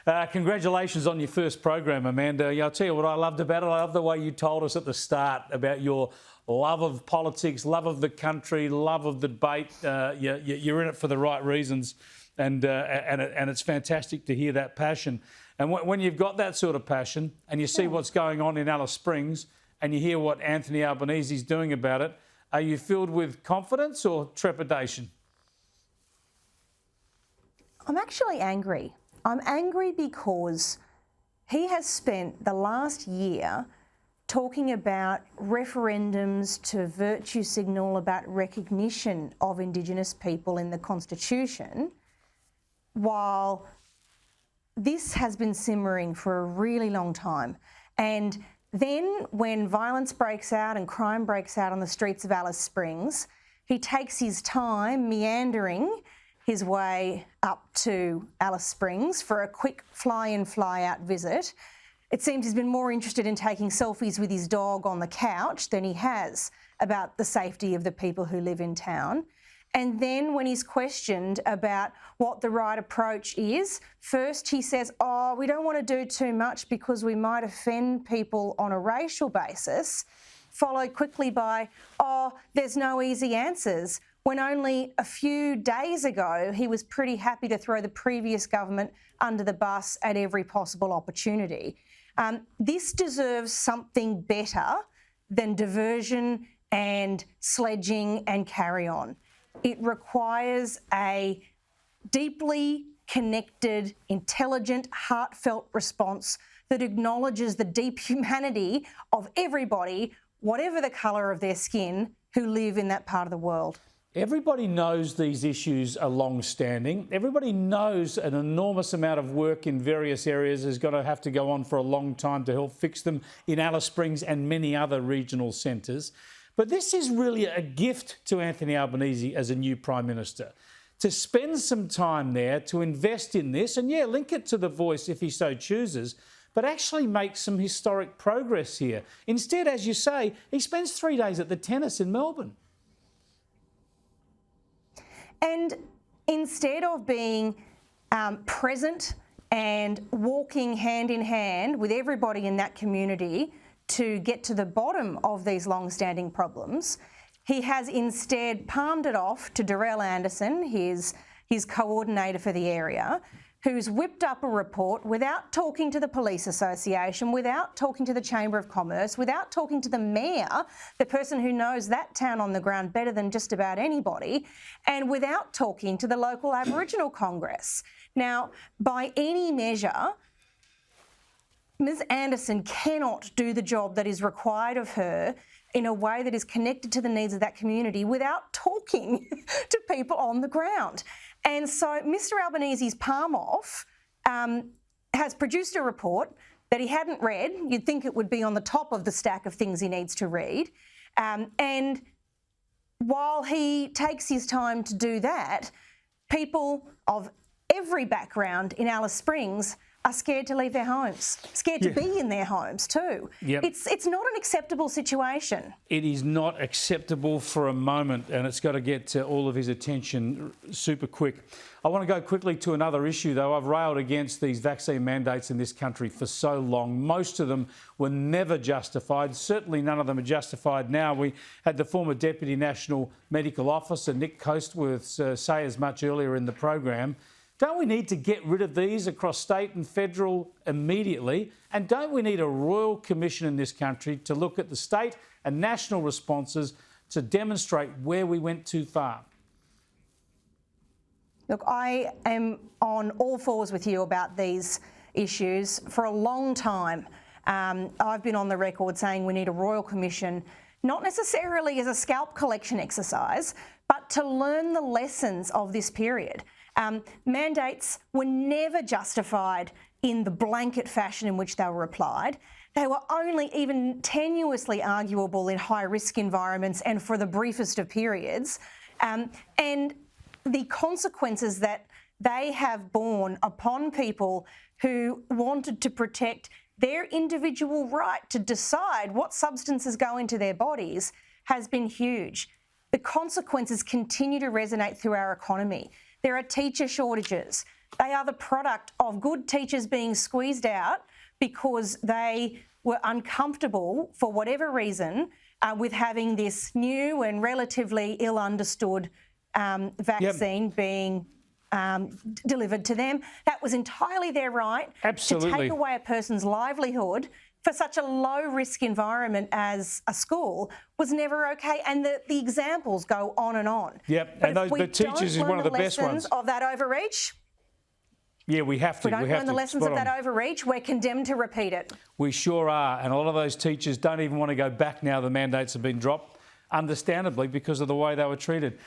Congratulations on your first program, Amanda. Yeah, I'll tell you what I loved about it. I love the way you told us at the start about your love of politics, love of the country, love of the debate. You're in it for the right reasons, and it's fantastic to hear that passion. And when you've got that sort of passion and you see what's going on in Alice Springs and you hear what Anthony Albanese is doing about it, are you filled with confidence or trepidation? I'm actually angry. I'm angry because he has spent the last year talking about referendums to virtue signal about recognition of Indigenous people in the Constitution, while this has been simmering for a really long time. And then when violence breaks out and crime breaks out on the streets of Alice Springs, he takes his time meandering his way up to Alice Springs for a quick fly-in, fly-out visit. It seems he's been more interested in taking selfies with his dog on the couch than he has about the safety of the people who live in town. And then when he's questioned about what the right approach is, first he says, oh, we don't want to do too much because we might offend people on a racial basis, followed quickly by, oh, there's no easy answers, when only a few days ago he was pretty happy to throw the previous government under the bus at every possible opportunity. This deserves something better than diversion and sledging and carry on. It requires a deeply connected, intelligent, heartfelt response that acknowledges the deep humanity of everybody, whatever the colour of their skin, who live in that part of the world. Everybody knows these issues are long-standing. Everybody knows an enormous amount of work in various areas is going to have to go on for a long time to help fix them in Alice Springs and many other regional centres. But this is really a gift to Anthony Albanese as a new Prime Minister, to spend some time there, to invest in this, and yeah, link it to The Voice if he so chooses, but actually make some historic progress here. Instead, as you say, he spends 3 days at the tennis in Melbourne. And instead of being present and walking hand in hand with everybody in that community to get to the bottom of these long-standing problems, he has instead palmed it off to Darrell Anderson, his coordinator for the area, who's whipped up a report without talking to the Police Association, without talking to the Chamber of Commerce, without talking to the mayor, the person who knows that town on the ground better than just about anybody, and without talking to the local Aboriginal Congress. Now, by any measure, Ms Anderson cannot do the job that is required of her in a way that is connected to the needs of that community without talking to people on the ground. And so Mr Albanese's palm off has produced a report that he hadn't read. You'd think it would be on the top of the stack of things he needs to read. And while he takes his time to do that, people of every background in Alice Springs are scared to leave their homes, scared to be in their homes too. Yep. It's not an acceptable situation. It is not acceptable for a moment, and it's got to get all of his attention super quick. I want to go quickly to another issue, though. I've railed against these vaccine mandates in this country for so long. Most of them were never justified. Certainly none of them are justified now. We had the former Deputy National Medical Officer, Nick Coastworth, say as much earlier in the program. Don't we need to get rid of these across state and federal immediately? And don't we need a royal commission in this country to look at the state and national responses to demonstrate where we went too far? Look, I am on all fours with you about these issues for a long time. I've been on the record saying we need a royal commission, not necessarily as a scalp collection exercise, but to learn the lessons of this period. Mandates were never justified in the blanket fashion in which they were applied. They were only even tenuously arguable in high-risk environments and for the briefest of periods. And the consequences that they have borne upon people who wanted to protect their individual right to decide what substances go into their bodies has been huge. The consequences continue to resonate through our economy. There are teacher shortages. They are the product of good teachers being squeezed out because they were uncomfortable, for whatever reason, with having this new and relatively ill-understood vaccine being delivered to them. That was entirely their right. Absolutely. To take away a person's livelihood for such a low-risk environment as a school was never okay. And the examples go on and on. Yep, But and if we the teachers is don't one of the learn best lessons ones. of that overreach, Yeah, we have to. we don't have learn the to. lessons Spot of that on. overreach, we're condemned to repeat it. We sure are. And a lot of those teachers don't even want to go back now the mandates have been dropped, understandably, because of the way they were treated.